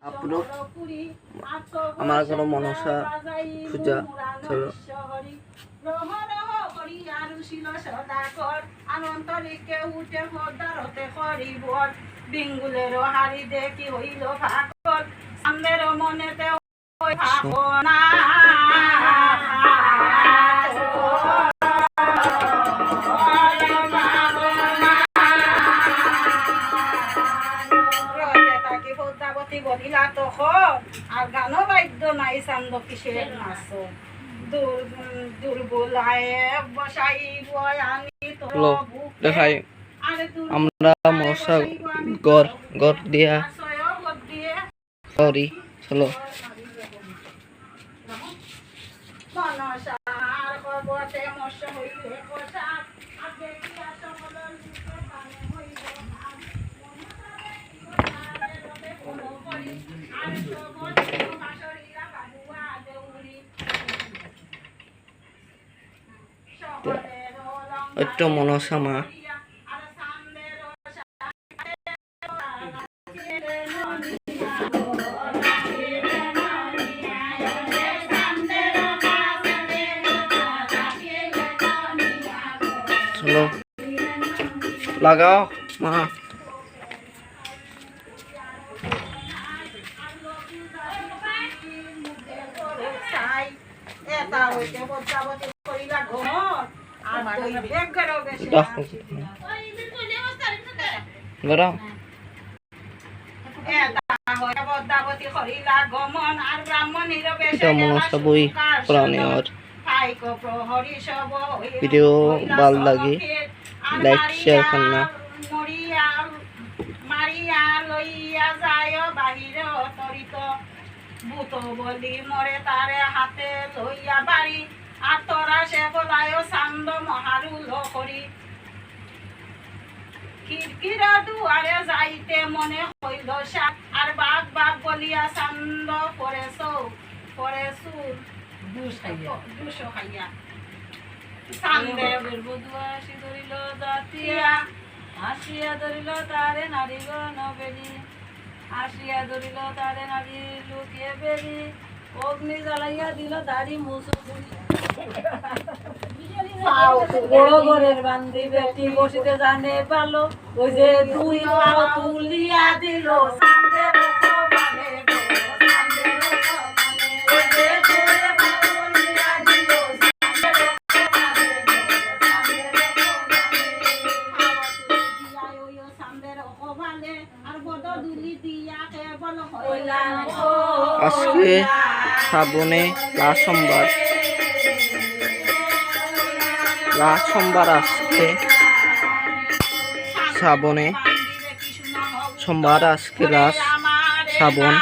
upload আমার কোনো মনসা পূজা চলো বিঙ্গুলের হাড়ি দেখি হইল ভাগল আমাদের মনেতে ভাবনা বলিলা তখন আর গানও বাদ্য নাই চান্দ কিসের নাচ দুর্বলায় বসাইব আমি দেখাই আমরা মশা গর গর দিয়া সরি চলো মনসার কবতে মশ হইলে কথা আর দেখিয়া সকল একটু মনসা মা চলো লাগাও মা বই প্রাণীর ভিডিও ভাল লাগে লাইক শেয়ার করনা মারিয়া লইয়া যায় বাহিরে তরিত ভূত বলি মরে তারে হাতে লইয়া বাড়ি আর তোরা সে বলায় চান্দ মহারুল করি খিড়কিরা দুয়ারে যাইতে মনে হইল সাপ আর বাঘ বাঘ বলিয়া চান্দ পরেছো দুশো খাইয়া চান্দে বধুয়াশি ধরিল জাতিয়া আসিয়া ধরিল তারে নারী গণবেরি আসিয়া ধরিল তারে নারী লুকিয়ে বেরি অগ্নি জ্বালাইয়া দিল দাড়ি মুসু বড় ঘরের বান্দি বেটি বসিতে জানে পালো ওই যে দুই পাও তুলিয়া দিল আজকে শ্রাবণে লাস্ট সোমবার আজকে শ্রাবণে সোমবার আজকে লাস্ট শ্রাবণ